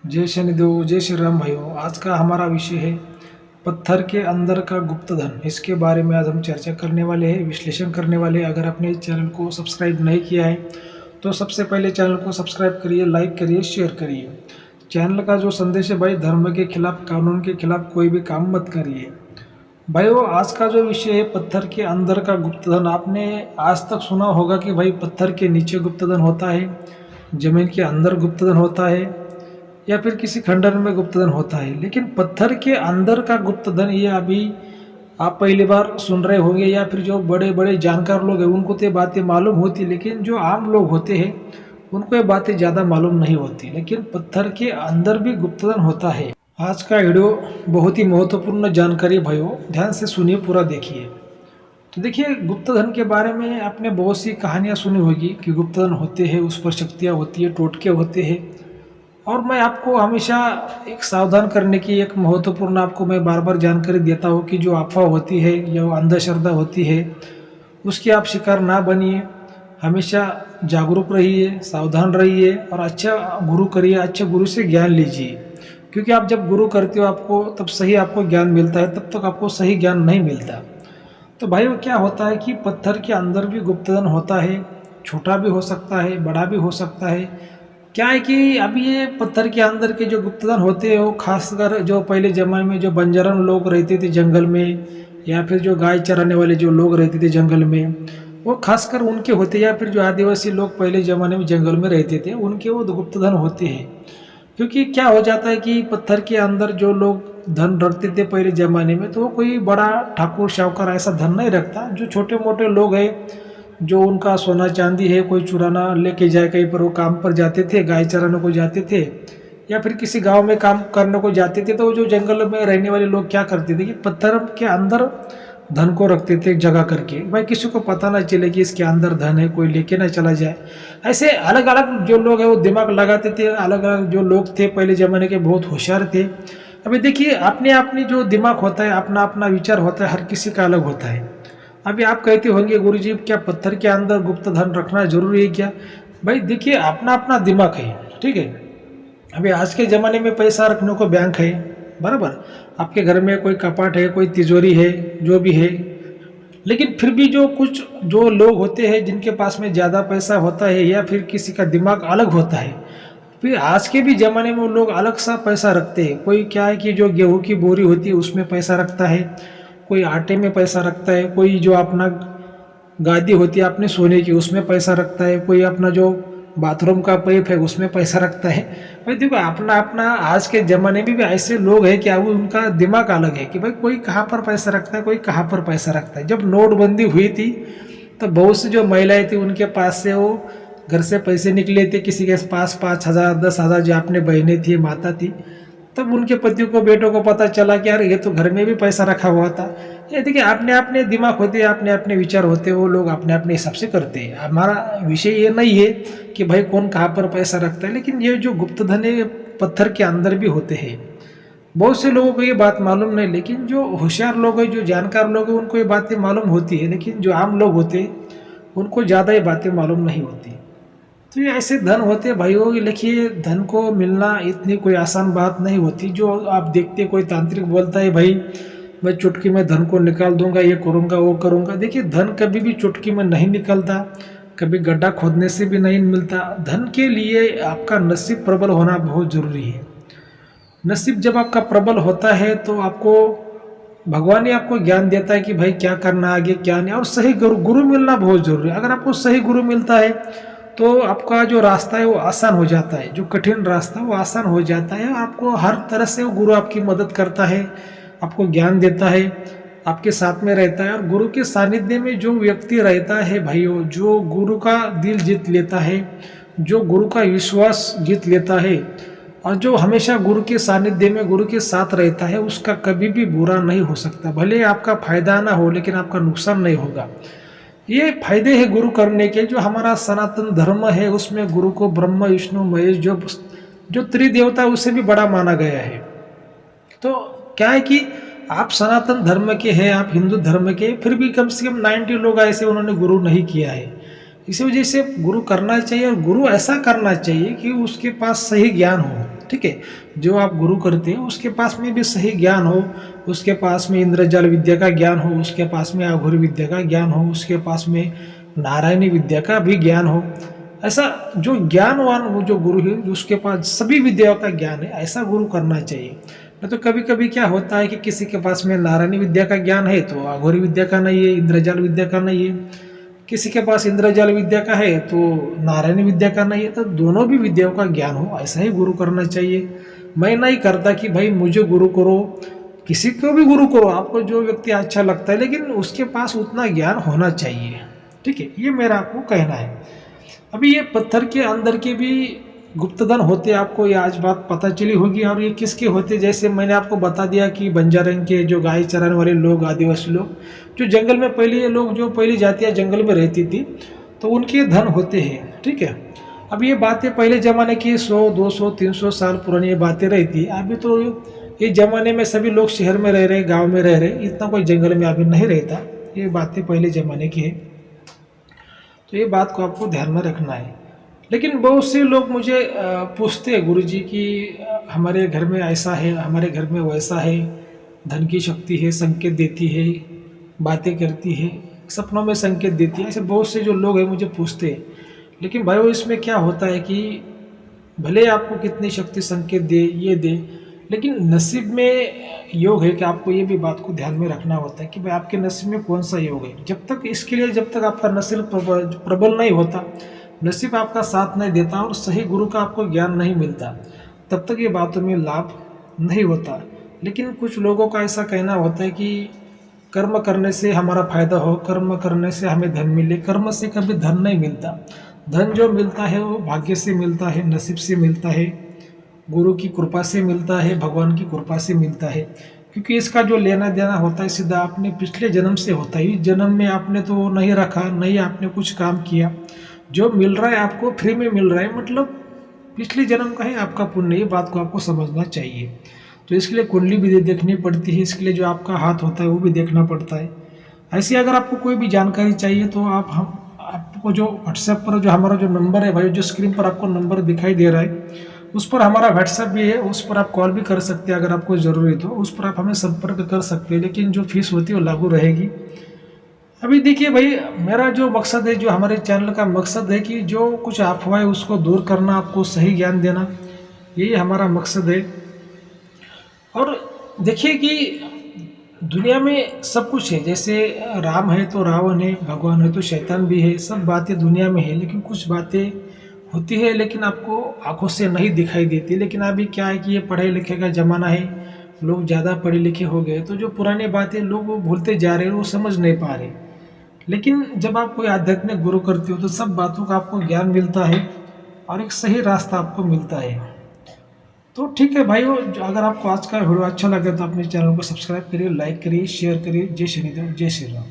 जय शनिदेव, जय श्री राम भाइयों। आज का हमारा विषय है पत्थर के अंदर का गुप्त धन। इसके बारे में आज हम चर्चा करने वाले हैं, विश्लेषण करने वाले हैं। अगर आपने चैनल को सब्सक्राइब नहीं किया है तो सबसे पहले चैनल को सब्सक्राइब करिए, लाइक करिए, शेयर करिए। चैनल का जो संदेश है भाई, धर्म के खिलाफ, कानून के खिलाफ कोई भी काम मत करिए भाइयों। आज का जो विषय है पत्थर के अंदर का गुप्त धन। आपने आज तक सुना होगा कि भाई पत्थर के नीचे गुप्त धन होता है, जमीन के अंदर गुप्त धन होता है, या फिर किसी खंडर में गुप्तधन होता है। लेकिन पत्थर के अंदर का गुप्तधन ये अभी आप पहली बार सुन रहे होंगे, या फिर जो बड़े बड़े जानकार लोग हैं उनको तो ये बातें मालूम होती, लेकिन जो आम लोग होते हैं उनको ये बातें ज़्यादा मालूम नहीं होती। लेकिन पत्थर के अंदर भी गुप्तधन होता है। आज का वीडियो बहुत ही महत्वपूर्ण जानकारी भाइयों, ध्यान से सुनिए, पूरा देखिए। तो देखिए, गुप्तधन के बारे में आपने बहुत सी कहानियाँ सुनी होगी कि गुप्तधन होते हैं, उस पर शक्तियाँ होती है, टोटके होते हैं। और मैं आपको हमेशा एक सावधान करने की एक महत्वपूर्ण आपको मैं बार बार जानकारी देता हूँ कि जो अफवाह होती है या अंधश्रद्धा होती है उसकी आप शिकार ना बनिए। हमेशा जागरूक रहिए, सावधान रहिए और अच्छा गुरु करिए, अच्छे गुरु से ज्ञान लीजिए। क्योंकि आप जब गुरु करते हो आपको तब सही आपको ज्ञान मिलता है, तब तक आपको सही ज्ञान नहीं मिलता। तो भाइयों, क्या होता है कि पत्थर के अंदर भी गुप्तधन होता है, छोटा भी हो सकता है, बड़ा भी हो सकता है। क्या है कि अभी ये पत्थर के अंदर के जो गुप्तधन होते हैं वो खासकर जो पहले ज़माने में जो बंजारन लोग रहते थे जंगल में, या फिर जो गाय चराने वाले जो लोग रहते थे जंगल में, वो खासकर उनके होते, या फिर जो आदिवासी लोग पहले ज़माने में जंगल में रहते थे उनके वो गुप्तधन होते हैं। क्योंकि क्या हो जाता है कि पत्थर के अंदर जो लोग धन रखते थे पहले ज़माने में, तो वो कोई बड़ा ठाकुर शाहूकार ऐसा धन नहीं रखता। जो छोटे मोटे लोग हैं, जो उनका सोना चांदी है, कोई चुराना लेके जाए कहीं पर, वो काम पर जाते थे, गाय चराने को जाते थे, या फिर किसी गांव में काम करने को जाते थे, तो जो जंगल में रहने वाले लोग क्या करते थे कि पत्थर के अंदर धन को रखते थे जगह करके, भाई किसी को पता ना चले कि इसके अंदर धन है, कोई लेके ना चला जाए। ऐसे अलग अलग जो लोग हैं वो दिमाग लगाते थे। अलग अलग जो लोग थे पहले ज़माने के, बहुत होशियार थे। अभी देखिए, अपने अपनी जो दिमाग होता है, अपना अपना विचार होता है, हर किसी का अलग होता है। अभी आप कहते होंगे गुरुजी, क्या पत्थर के अंदर गुप्त धन रखना जरूरी है क्या? भाई देखिए, अपना अपना दिमाग है, ठीक है। अभी आज के ज़माने में पैसा रखने को बैंक है, बराबर। आपके घर में कोई कपाट है, कोई तिजोरी है, जो भी है। लेकिन फिर भी जो कुछ जो लोग होते हैं जिनके पास में ज़्यादा पैसा होता है, या फिर किसी का दिमाग अलग होता है, फिर आज के भी ज़माने में वो लोग अलग सा पैसा रखते हैं। कोई क्या है कि जो गेहूं की बोरी होती है उसमें पैसा रखता है, कोई आटे में पैसा रखता है, कोई जो अपना गादी होती है अपने सोने की उसमें पैसा रखता है, कोई अपना जो बाथरूम का पाइप है उसमें पैसा रखता है। भाई देखो, अपना अपना आज के ज़माने में भी ऐसे लोग हैं कि अब उनका दिमाग अलग है कि भाई कोई कहाँ पर पैसा रखता है, कोई कहाँ पर पैसा रखता है। जब नोटबंदी हुई थी तो बहुत सी जो महिलाएं थी उनके पास से वो घर से पैसे निकले थे, किसी के पास 5,000 10,000, जो अपने बहनें थी, माता थी, तब उनके पति को, बेटों को पता चला कि यार ये तो घर में भी पैसा रखा हुआ था। ये देखिए, अपने अपने दिमाग होते हैं, अपने अपने विचार होते हैं, वो लोग अपने अपने हिसाब से करते हैं। हमारा विषय ये नहीं है कि भाई कौन कहाँ पर पैसा रखता है, लेकिन ये जो गुप्तधन है पत्थर के अंदर भी होते हैं। बहुत से लोगों को ये बात मालूम नहीं, लेकिन जो होशियार लोग हैं, जो जानकार लोग हैं, उनको ये बातें मालूम होती है। लेकिन जो आम लोग होते हैं उनको ज़्यादा ये बातें मालूम नहीं होती। तो ये ऐसे धन होते हैं भाइयों। देखिए, धन को मिलना इतनी कोई आसान बात नहीं होती। जो आप देखते, कोई तांत्रिक बोलता है भाई मैं चुटकी में धन को निकाल दूंगा, ये करूंगा, वो करूंगा। देखिए, धन कभी भी चुटकी में नहीं निकलता, कभी गड्ढा खोदने से भी नहीं मिलता। धन के लिए आपका नसीब प्रबल होना बहुत ज़रूरी है। नसीब जब आपका प्रबल होता है तो आपको भगवान ही आपको ज्ञान देता है कि भाई क्या करना आगे, क्या नहीं। और सही गुरु मिलना बहुत ज़रूरी है। अगर आपको सही गुरु मिलता है तो आपका जो रास्ता है वो आसान हो जाता है, जो कठिन रास्ता है वो आसान हो जाता है। आपको हर तरह से वो गुरु आपकी मदद करता है, आपको ज्ञान देता है, आपके साथ में रहता है। और गुरु के सानिध्य में जो व्यक्ति रहता है भाइयों, जो गुरु का दिल जीत लेता है, जो गुरु का विश्वास जीत लेता है, और जो हमेशा गुरु के सानिध्य में गुरु के साथ रहता है, उसका कभी भी बुरा नहीं हो सकता। भले आपका फायदा ना हो, लेकिन आपका नुकसान नहीं होगा। ये फायदे हैं गुरु करने के। जो हमारा सनातन धर्म है उसमें गुरु को ब्रह्मा विष्णु महेश, जो त्रिदेवता, उसे भी बड़ा माना गया है। तो क्या है कि आप सनातन धर्म के हैं, आप हिंदू धर्म के, फिर भी कम से कम 90 लोग ऐसे उन्होंने गुरु नहीं किया है। इसी वजह से गुरु करना चाहिए, और गुरु ऐसा करना चाहिए कि उसके पास सही ज्ञान हो। ठीक है। जो आप गुरु करते हैं उसके पास में भी सही ज्ञान हो, उसके पास में इंद्रजाल विद्या का ज्ञान हो, उसके पास में आघुरी विद्या का ज्ञान हो, उसके पास में नारायणी विद्या का भी ज्ञान हो। ऐसा जो ज्ञानवान वो जो गुरु है उसके पास सभी विद्याओं का ज्ञान है, ऐसा गुरु करना चाहिए। नहीं तो कभी कभी क्या होता है कि किसी के पास में नारायणी विद्या का ज्ञान है तो आघुरी विद्या का नहीं है, इंद्रजाल विद्या का नहीं है। किसी के पास इंद्रजाल विद्या का है तो नारायणी विद्या का नहीं है। तो दोनों भी विद्याओं का ज्ञान हो, ऐसा ही गुरु करना चाहिए। मैं नहीं करता कि भाई मुझे गुरु करो, किसी को भी गुरु करो, आपको जो व्यक्ति अच्छा लगता है, लेकिन उसके पास उतना ज्ञान होना चाहिए। ठीक है, ये मेरा आपको कहना है। अभी ये पत्थर के अंदर के भी गुप्तधन होते, आपको ये आज बात पता चली होगी। और ये किसके होते, जैसे मैंने आपको बता दिया कि बंजारन के जो गाय चराने वाले लोग, आदिवासी लोग, जो जंगल में पहले ये लोग जो पहली जातियाँ जंगल में रहती थी, तो उनके धन होते हैं। ठीक है, अब ये बातें पहले ज़माने की 100, 200, 300 साल पुरानी ये बातें रहती। अभी तो ये ज़माने में सभी लोग शहर में रह रहे, गाँव में रह रहे, इतना कोई जंगल में अभी नहीं रहता। ये बातें पहले ज़माने की है, तो ये बात को आपको ध्यान में रखना है। लेकिन बहुत से लोग मुझे पूछते हैं गुरुजी कि हमारे घर में ऐसा है, हमारे घर में वैसा है, धन की शक्ति है, संकेत देती है, बातें करती है, सपनों में संकेत देती है। ऐसे बहुत से जो लोग हैं मुझे पूछते हैं। लेकिन भाई इसमें क्या होता है कि भले आपको कितनी शक्ति संकेत दे, ये दे, लेकिन नसीब में योग है कि आपको ये भी बात को ध्यान में रखना होता है कि भाई आपके नसीब में कौन सा योग है। जब तक इसके लिए जब तक आपका नसीब प्रबल नहीं होता, नसीब आपका साथ नहीं देता और सही गुरु का आपको ज्ञान नहीं मिलता, तब तक ये बातों में लाभ नहीं होता। लेकिन कुछ लोगों का ऐसा कहना होता है कि कर्म करने से हमारा फायदा हो, कर्म करने से हमें धन मिले। कर्म से कभी धन नहीं मिलता। धन जो मिलता है वो भाग्य से मिलता है, नसीब से मिलता है, गुरु की कृपा से मिलता है, भगवान की कृपा से मिलता है। क्योंकि इसका जो लेना देना होता है सीधा आपने पिछले जन्म से होता है। इस जन्म में आपने तो नहीं रखा, नहीं आपने कुछ काम किया, जो मिल रहा है आपको फ्री में मिल रहा है, मतलब पिछले जन्म का है आपका पुण्य। ये बात को आपको समझना चाहिए। तो इसके लिए कुंडली भी देखनी पड़ती है, इसके लिए जो आपका हाथ होता है वो भी देखना पड़ता है। ऐसे अगर आपको कोई भी जानकारी चाहिए तो आपको जो व्हाट्सएप पर जो हमारा जो नंबर है भाई, जो स्क्रीन पर आपको नंबर दिखाई दे रहा है, उस पर हमारा व्हाट्सएप भी है, उस पर आप कॉल भी कर सकते हैं। अगर आपको ज़रूरी तो उस पर आप हमें संपर्क कर सकते हैं, लेकिन जो फीस होती है वो लागू रहेगी। अभी देखिए भाई, मेरा जो मकसद है, जो हमारे चैनल का मकसद है कि जो कुछ अफवाह है उसको दूर करना, आपको सही ज्ञान देना, यही हमारा मकसद है। और देखिए कि दुनिया में सब कुछ है, जैसे राम है तो रावण है, भगवान है तो शैतान भी है, सब बातें दुनिया में है। लेकिन कुछ बातें होती है लेकिन आपको आंखों से नहीं दिखाई देती। लेकिन अभी क्या है कि ये पढ़े लिखे का ज़माना है, लोग ज़्यादा पढ़े लिखे हो गए, तो जो पुरानी बातें लोग वो भूलते जा रहे हैं, वो समझ नहीं पा रहे। लेकिन जब आप कोई आध्यात्मिक गुरु करते हो तो सब बातों का आपको ज्ञान मिलता है और एक सही रास्ता आपको मिलता है। तो ठीक है भाइयों, अगर आपको आज का वीडियो अच्छा लगे तो अपने चैनल को सब्सक्राइब करिए, लाइक करिए, शेयर करिए। जय शनिदेव, जय श्री राम।